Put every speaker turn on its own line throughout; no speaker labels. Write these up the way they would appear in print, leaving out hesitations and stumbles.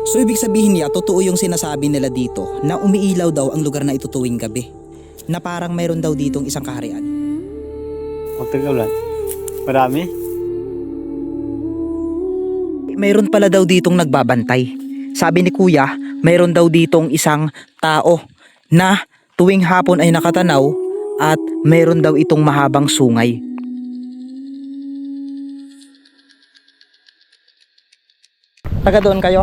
So ibig sabihin niya, totoo yung sinasabi nila dito na umiilaw daw ang lugar na ito tuwing gabi. Na parang mayroon daw ditong isang kaharian.
Magtagalan. Marami?
Mayroon pala daw ditong nagbabantay. Sabi ni Kuya, mayroon daw ditong isang tao na tuwing hapon ay nakatanaw at mayroon daw itong mahabang sungay. Taga doon kayo?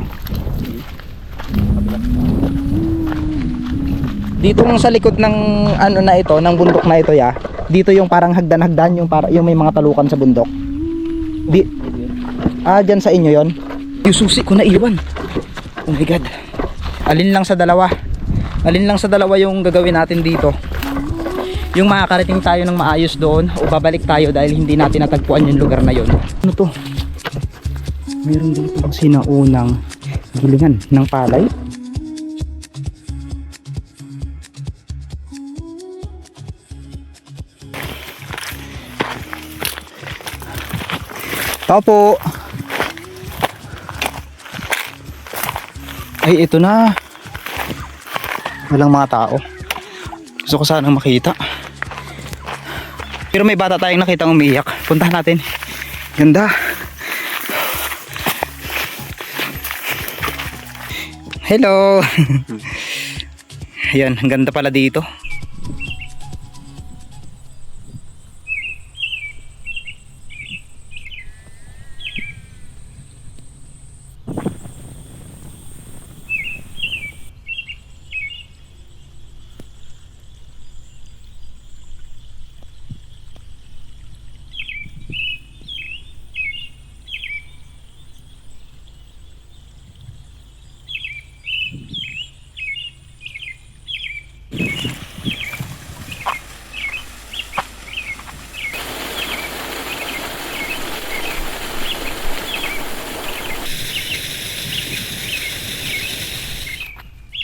Dito sa likod ng ano na ito, ng bundok na ito ya. Dito yung parang hagdan-hagdan, yung may mga talukan sa bundok. Diyan sa inyo yon. Yung susi ko na iwan. Oh my god. Alin lang sa dalawa? Alin lang sa dalawa yung gagawin natin dito? Yung makakarating tayo ng maayos doon o babalik tayo dahil hindi natin natagpuan yung lugar na yon. Ano to? Meron dito sinaunang gilingan ng palay. Tao po. Ay, ito na. Walang mga tao. Gusto ko sanang makita. Pero may bata tayong nakitang umiiyak. Puntahan natin. Ganda. Hello. Ayan, ang ganda pala dito.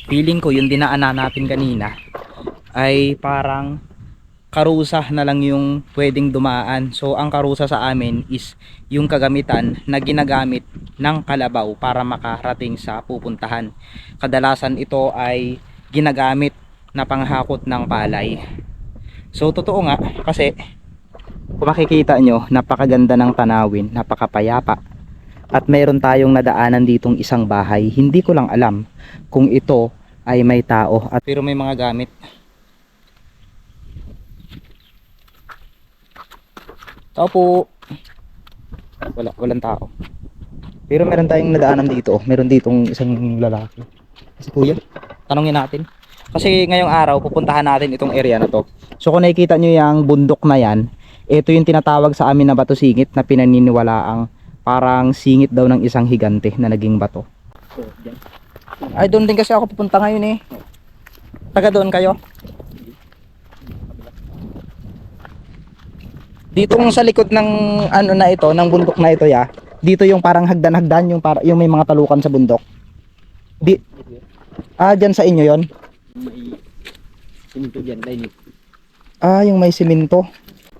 Feeling ko yung dinaanan natin kanina ay parang karusa na lang yung pwedeng dumaan. So ang karusa sa amin is yung kagamitan na ginagamit ng kalabaw para makarating sa pupuntahan. Kadalasan ito ay ginagamit na panghakot ng palay. So totoo nga kasi kung makikita nyo, napakaganda ng tanawin, napakapayapa. At mayroon tayong nadaanan ditong isang bahay. Hindi ko lang alam kung ito ay may tao at pero may mga gamit. Tao po. Walang tao. Pero meron tayong nadaanan dito. Meron ditong isang lalaki. Si Kuya, tanongin natin. Kasi ngayong araw pupuntahan natin itong area na to. So kung nakikita nyo yung bundok na yan, ito yung tinatawag sa amin na bato singit na pinaniniwalaang parang singit daw ng isang higante na naging bato. Ay, doon din kasi ako pupunta ngayon eh. Taga doon kayo? Dito sa likod ng ano na ito, ng bundok na ito ya. Dito yung parang hagdan-hagdan, yung may mga talukan sa bundok. Diyan sa inyo yon.
May siminto dyan, lining.
Yung may siminto.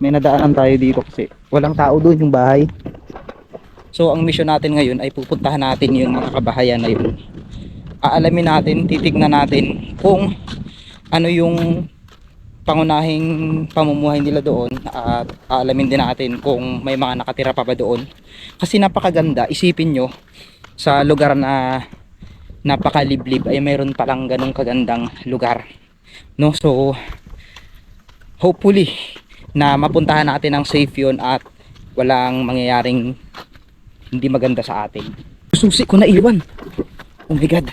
May nadaanan tayo dito kasi walang tao doon yung bahay. So ang mission natin ngayon ay pupuntahan natin yung mga kabahayan na yun. Aalamin natin, titignan natin kung ano yung pangunahing pamumuhay nila doon at aalamin din natin kung may mga nakatira pa ba doon. Kasi napakaganda, isipin nyo sa lugar na napakaliblib ay mayroon palang ganong kagandang lugar. No? So hopefully na mapuntahan natin ang safe yun at walang mangyayaring hindi maganda sa atin. Susi ko na iwan. Oh my god.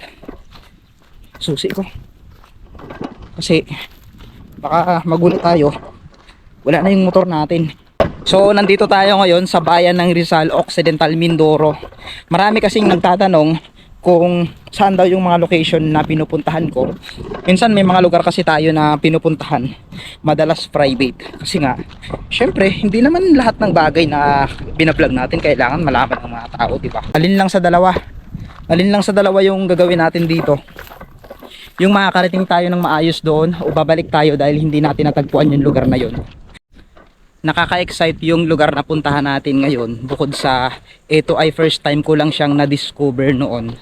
Susi ko. Kasi baka magulo tayo. Wala na yung motor natin. So nandito tayo ngayon sa bayan ng Rizal, Occidental Mindoro. Marami kasing nagtatanong kung saan daw yung mga location na pinupuntahan ko. Minsan may mga lugar kasi tayo na pinupuntahan, madalas private. Kasi nga, syempre, hindi naman lahat ng bagay na binablog natin kailangan malaman ng mga tao, di ba? Alin lang sa dalawa? Alin lang sa dalawa yung gagawin natin dito? Yung makakarating tayo ng maayos doon o babalik tayo dahil hindi natin natagpuan yung lugar na yon. Nakaka-excite yung lugar na puntahan natin ngayon. Bukod sa ito ay first time ko lang siyang na-discover noon.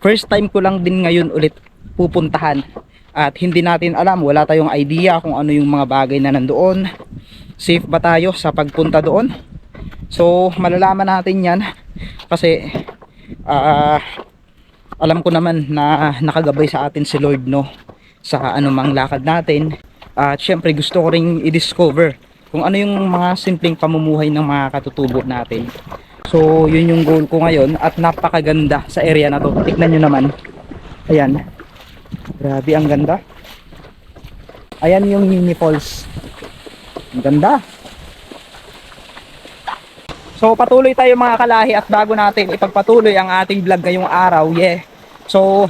First time ko lang din ngayon ulit pupuntahan. At hindi natin alam, wala tayong idea kung ano yung mga bagay na nandoon. Safe ba tayo sa pagpunta doon? So malalaman natin yan kasi alam ko naman na nakagabay sa atin si Lord, no, sa anumang lakad natin. At syempre gusto ko ring i-discover kung ano yung mga simpleng pamumuhay ng mga katutubo natin. So yun yung goal ko ngayon at napakaganda sa area na to. Tignan nyo naman. Ayan. Grabe ang ganda. Ayan yung mini falls. Ang ganda. So patuloy tayo mga kalahi at bago natin ipagpatuloy ang ating vlog ngayong araw, so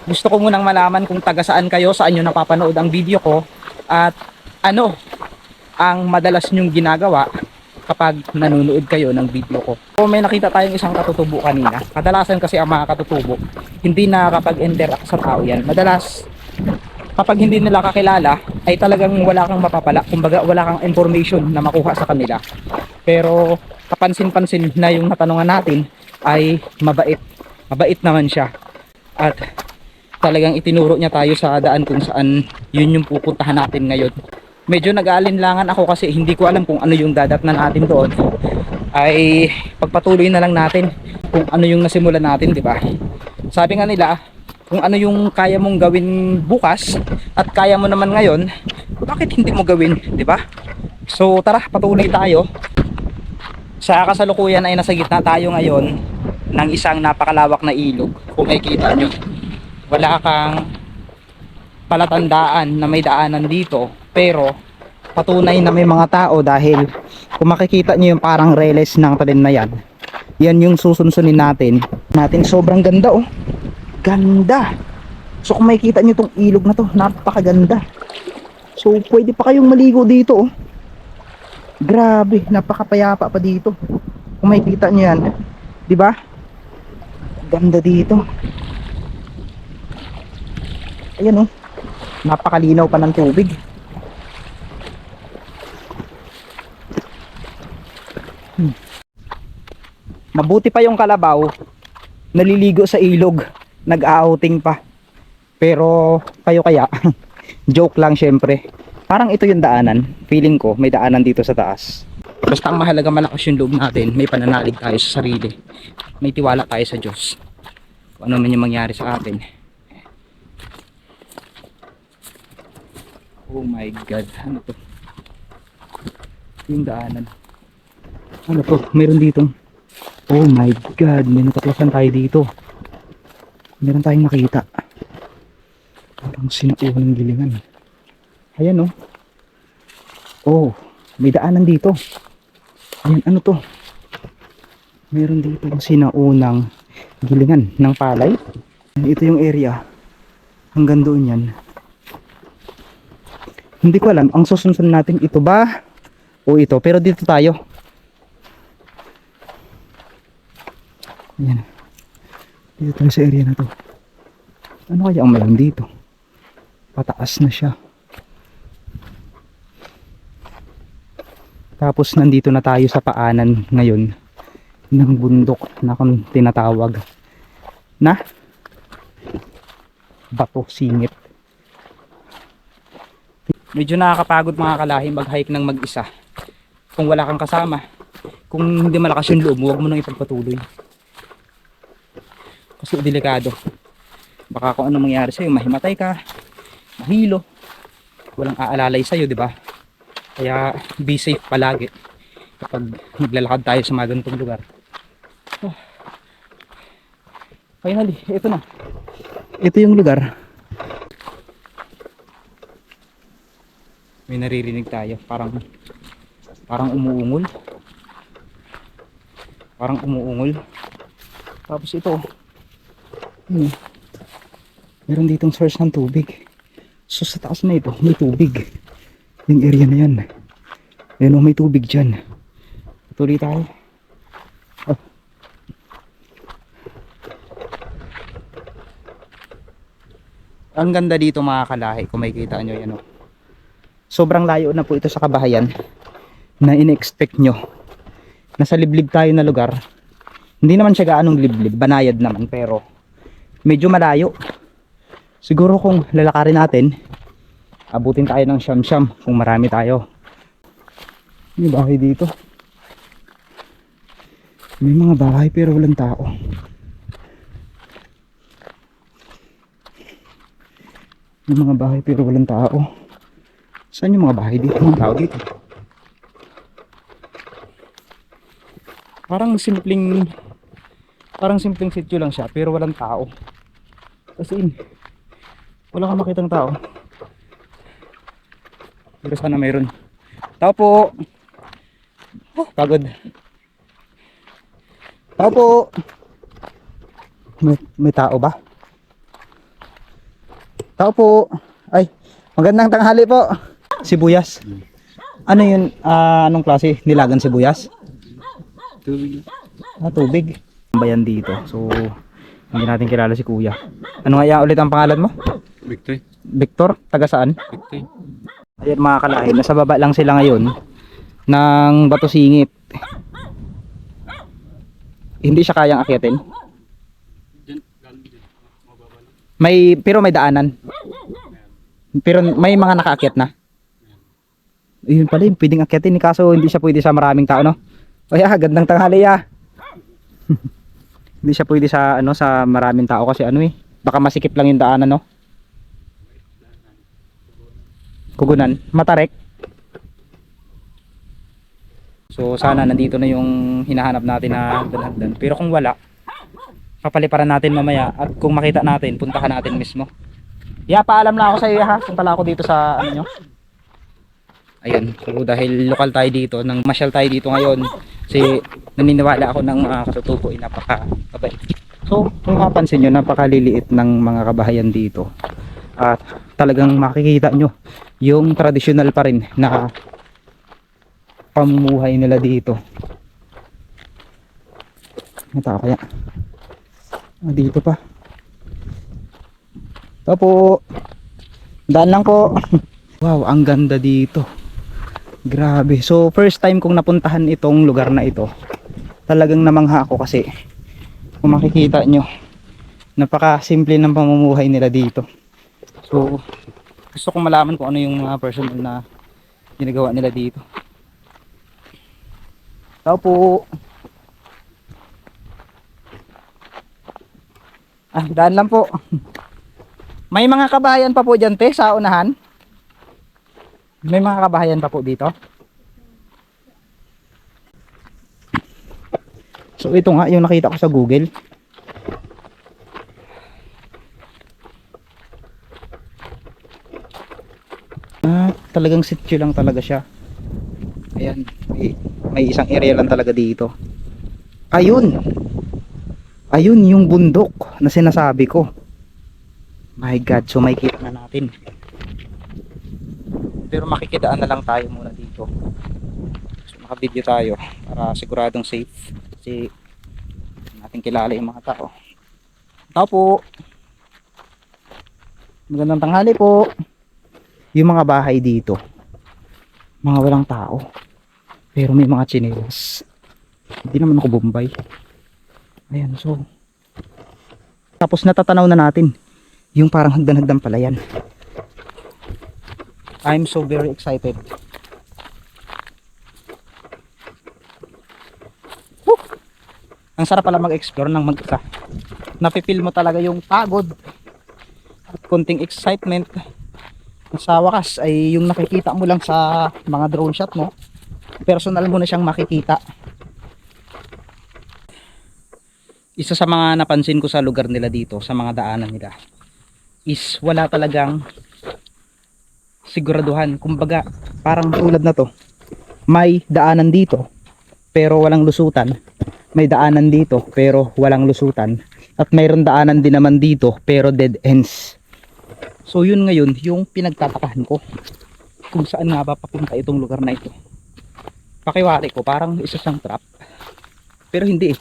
gusto ko munang malaman kung taga saan kayo, saan nyo napapanood ang video ko at ano ang madalas nyong ginagawa kapag nanonood kayo ng video ko. So may nakita tayong isang katutubo kanina. Kadalasan kasi ang mga katutubo hindi nakakapag-interact sa tao yan. Madalas kapag hindi nila kakilala ay talagang wala kang mapapala, kumbaga wala kang information na makuha sa kanila. Pero kapansin-pansin na yung natanungan natin ay mabait naman siya at talagang itinuro niya tayo sa daan kung saan yun yung pupuntahan natin ngayon. Medyo nag-aalinlangan ako kasi hindi ko alam kung ano yung dadatnan natin doon. Ay pagpatuloy na lang natin kung ano yung nasimulan natin, di ba? Sabi nga nila, kung ano yung kaya mong gawin bukas at kaya mo naman ngayon, bakit hindi mo gawin, di ba? So tara, patuloy tayo. Sa kasalukuyan ay nasa gitna tayo ngayon ng isang napakalawak na ilog. Kung makikita nyo, wala kang palatandaan na may daanan dito, pero patunay na may mga tao dahil kung makikita nyo yung parang reles ng talim na yan, yan yung susunsunin natin. Sobrang ganda, oh. Ganda. So kung makikita nyo tong ilog na to, napakaganda. So pwede pa kayong maligo dito, oh. Grabe, napakapayapa pa dito. Kung makikita nyo yan, di ba? Ganda dito. Ayan, oh. Napakalinaw pa ng tubig. Mabuti pa yung kalabaw, naliligo sa ilog, nag-outing pa. Pero kayo kaya? Joke lang syempre. Parang ito yung daanan. Feeling ko may daanan dito sa taas. Basta ang mahalaga malakas yung loob natin, may pananalig tayo sa sarili, may tiwala tayo sa Diyos. Kung ano man yung mangyari sa atin. Oh my God, ano to? Yung daanan. Ano to? Meron ditong, oh my God, may nataklasan tayo dito. Meron tayong nakita. Parang sinauhan ng gilingan. Ayan, oh. Oh, may daanan dito. Ayan, ano to? Meron dito sinaunang gilingan ng palay. Ito yung area. Hanggang doon yan. Hindi ko alam, ang susunod natin ito ba o ito, pero dito tayo. Ayan. Dito tayo sa area na to. Ano kaya ang meron dito? Pataas na siya. Tapos nandito na tayo sa paanan ngayon ng bundok na kung tinatawag na Bato Singit. Medyo nakakapagod mga kalahi mag-hike ng mag-isa. Kung wala kang kasama, kung hindi malakas yung loob, huwag mo nang ipagpatuloy. Kasi delikado. Baka kung ano mangyari sa'yo, mahimatay ka, mahilo, walang aalalay sa'yo, di ba? Kaya be safe palagi kapag maglalakad tayo sa mga ganitong lugar. Oh. Finally, ito na. Ito yung lugar. May naririnig tayo, parang umuungol. Parang umuungol. Tapos ito, meron ditong source ng tubig. So sa taas na ito, may tubig. Yung area na yan. Ayan, may tubig dyan. Patuloy tayo. Oh. Ang ganda dito mga kalahi, kung makikita nyo yan, oh. Sobrang layo na po ito sa kabahayan na in-expect nyo. Nasa liblib tayo na lugar. Hindi naman siya gaanong liblib, banayad naman, pero medyo malayo. Siguro kung lalakarin natin, abutin tayo ng siyam-siyam kung marami tayo. May bahay dito. May mga bahay pero walang tao. May mga bahay pero walang tao. Saan yung mga bahay dito? Mga tao dito. Parang simpleng sitio lang siya pero walang tao. Kasi wala kang makitang tao. Pero sana mayroon. Tao po. Pagod. Tao po. May tao ba? Tao po. Ay, magandang tanghali po. Sibuyas. Ano yun? Anong klase? Nilagan sibuyas?
Tubig.
Tubig. Bayan dito. So, hindi natin kilala si kuya. Ano nga ulit ang pangalan mo?
Victory.
Victor? Taga saan?
Victory.
Ayan mga kalahin. Nasa baba lang sila ngayon ng Bato Singit. Hindi siya kayang akyatin. Pero may daanan. Pero may mga nakaakyat na. Yun pala yung pwedeng akyatin, kaso hindi siya pwede sa maraming tao, no? Kaya gandang tanghali ah. Hindi siya pwede sa sa maraming tao kasi baka masikip lang yung daanan, no? Kugunan, Matarek. So sana nandito na yung hinahanap natin na hagdan-hagdan. Pero kung wala, papaliparan natin mamaya at kung makita natin, puntahan natin mismo. Paalam na ako sa iyo ha. Punta lang ako dito sa nyo. Ayun, so dahil lokal tayo dito, nang masyal tayo dito ngayon, kasi naniniwala ako ng mga katutubo ay napakabait. So kung mapansin nyo, napakaliliit ng mga kabahayan dito. At talagang makikita nyo yung traditional pa rin na pamumuhay nila dito. Ito kaya dito pa. Ito po. Daan lang po. Wow, ang ganda dito. Grabe. So first time kong napuntahan itong lugar na ito. Talagang namangha ako kasi kung makikita nyo, napaka-simple ng pamumuhay nila dito. So gusto kong malaman kung ano yung mga personal na ginagawa nila dito. Tao po. Daan lang po. May mga kabahayan pa po dyan, te, sa unahan. May mga kabahayan pa po dito. So ito nga yung nakita ko sa Google. Talagang sitio lang talaga siya. Ayan, may isang area lang talaga dito. Ayun yung bundok na sinasabi ko. My God, so may kita na natin. Pero makikitaan na lang tayo muna dito. So naka-video tayo para siguradong safe. Kasi natin kilala yung mga tao. Tao po. Magandang tanghali po. Yung mga bahay dito, mga walang tao. Pero may mga tsinelas. Hindi naman ako Bombay. Ayan, so tapos natatanaw na natin yung parang hagdan-hagdan pala yan. I'm so very excited. Woo! Ang sarap pala mag-explore ng mag-isa. Napipil mo talaga yung pagod at konting excitement. Sa wakas ay yung nakikita mo lang sa mga drone shot mo, personal mo na siyang makikita. Isa sa mga napansin ko sa lugar nila dito, sa mga daanan nila, is wala talagang siguraduhan. Kumbaga parang tulad na to, may daanan dito pero walang lusutan, may daanan dito pero walang lusutan, at mayroon daanan din naman dito pero dead ends. So yun ngayon yung pinagtatakahan ko, kung saan nga ba papunta itong lugar na ito. Pakiwari ko parang isa siyang trap, pero hindi eh.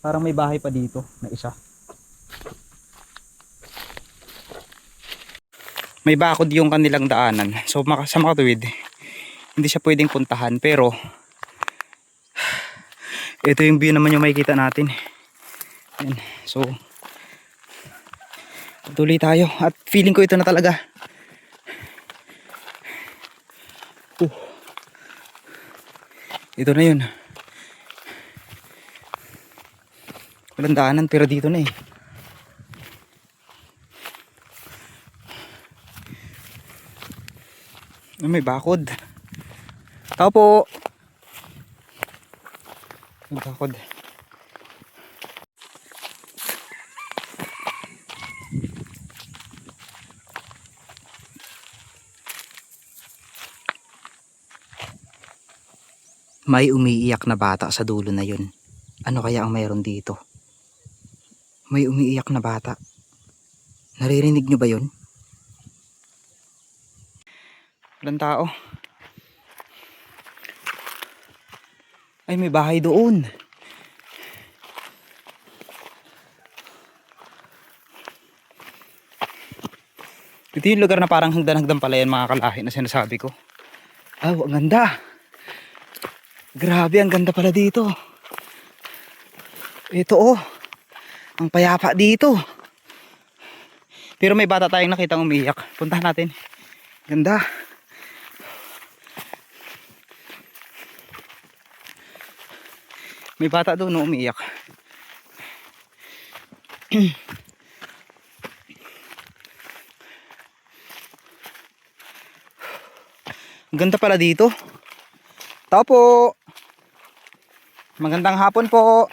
Parang may bahay pa dito na isa. May bakod yung kanilang daanan. So sa makatuwid, hindi siya pwedeng puntahan, pero ito yung view naman yung makikita natin. Ayan. So tuloy tayo at feeling ko ito na talaga. Ito na yun. Walang daanan pero dito na eh. May bakod. Tao po. May bakod. May umiiyak na bata sa dulo na yun. Ano kaya ang mayroon dito? May umiiyak na bata. Naririnig nyo ba yun? Walang tao. Ay, may bahay doon. Ito yung lugar na parang hagdan-hagdan pala yan mga kalahi na sinasabi ko. Ah, ang ganda. Grabe, ang ganda pala dito. Ito oh. Ang payapa dito. Pero may bata tayong nakitang umiiyak. Puntahan natin. Ganda. May bata doon no, umiiyak. Ang ganda pala dito. Tao po. Magandang hapon po.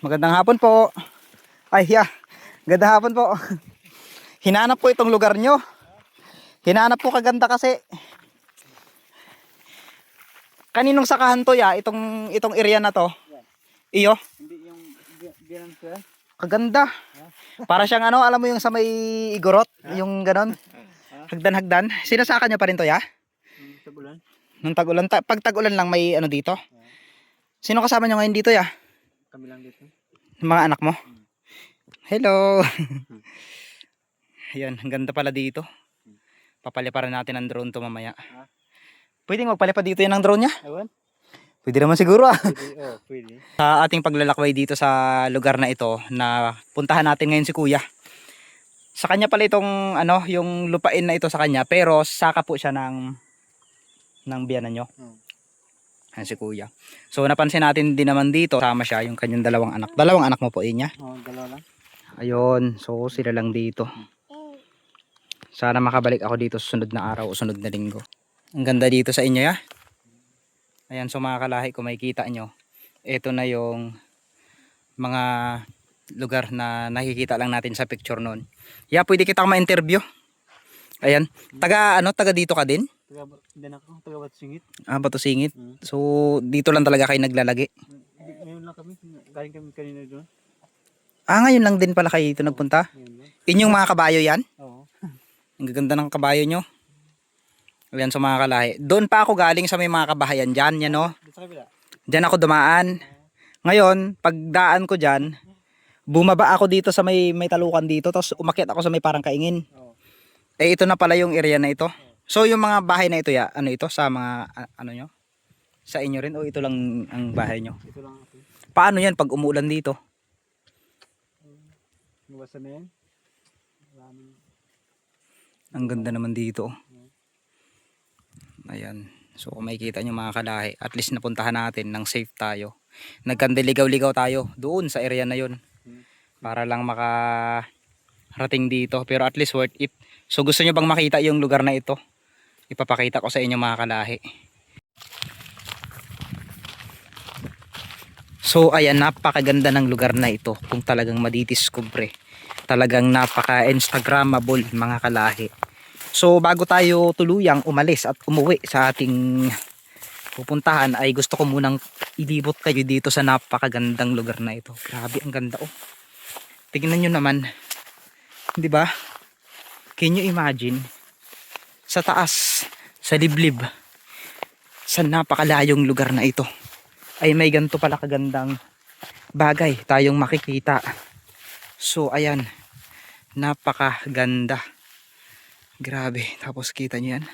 Magandang hapon po. Ay, yeah. Magandang hapon po. Hinanap po itong lugar nyo. Hinanap po kaganda kasi. Kaninong sakahan to ya? Itong area na to. Iyo?
Hindi yung biyanan ko yan.
Kaganda. Para siyang ano, alam mo yung sa may igorot? Yung ganon. Hagdan-hagdan. Sinasaka nyo pa rin to ya?
Tagulan.
Nung tag-ulan. Pag tag-ulan lang may ano dito. Sino kasama nyo ngayon dito ya?
Kami lang dito.
Mga anak mo? Hello. Ayan, ang ganda pala dito. Papaliparan natin ang drone to mamaya. Pwede magpalipad dito yan ang drone niya?
Ewan?
Pwede naman siguro ah.
Pwede, pwede.
Sa ating paglalakbay dito sa lugar na ito na puntahan natin ngayon si Kuya. Sa kanya pala itong ano, yung lupain na ito sa kanya, pero saka po siya ng biyanan nyo. Yan si Kuya. So napansin natin din naman dito, sama siya yung kanyang dalawang anak. Dalawang anak mo po niya?
Oo, dalawa lang.
Ayun, so sila lang dito. Sana makabalik ako dito sa sunod na araw o sunod na linggo. Ang ganda dito sa inyo ya. Ayan, so mga kalahi, kung makikita nyo, ito na yung mga lugar na nakikita lang natin sa picture noon. Yeah, pwede kitang ma-interview. Ayan, taga dito ka din?
Taga Batusingit.
Ah, Batusingit. So dito lang talaga kayo naglalagi.
Ngayon lang kami, galing kami kanina doon.
Ah, ngayon lang din pala kayo dito nagpunta? Inyong mga kabayo yan?
Oo.
Ang gaganda ng kabayo nyo. Ayan, so mga kalahi. Doon pa ako galing sa may mga kabahayan dyan, yan o.
Sa kabila.
Dyan ako dumaan. Ngayon, pagdaan ko dyan, bumaba ako dito sa may talukan dito, tapos umakyat ako sa may parang kaingin.
Oo.
Eh ito na pala yung area na ito. So yung mga bahay na ito ya, ano ito sa mga ano nyo? Sa inyo rin o ito lang ang bahay nyo?
Ito lang ako.
Paano yan pag umuulan dito?
Iwasan na yan.
Ang ganda naman dito. Ayan. So kung makikita nyo mga kalahi, at least napuntahan natin nang safe tayo. Nagkandiligaw-ligaw tayo doon sa area na yun. Para lang makarating dito. Pero at least worth it. So gusto nyo bang makita yung lugar na ito? Ipapakita ko sa inyo mga kalahi. So ayan, napakaganda ng lugar na ito. Kung talagang madidiscover. Talagang napaka-instagrammable mga kalahi. So bago tayo tuluyang umalis at umuwi sa ating pupuntahan, ay gusto ko munang ilibot kayo dito sa napakagandang lugar na ito. Grabe, ang ganda oh. Tingnan nyo naman. 'Di ba? Can you imagine? Sa taas, sa liblib, sa napakalayong lugar na ito, ay may ganito pala kagandang bagay tayong makikita. So ayan, napakaganda. Grabe. Tapos kita nyo yan.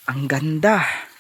Ang ganda.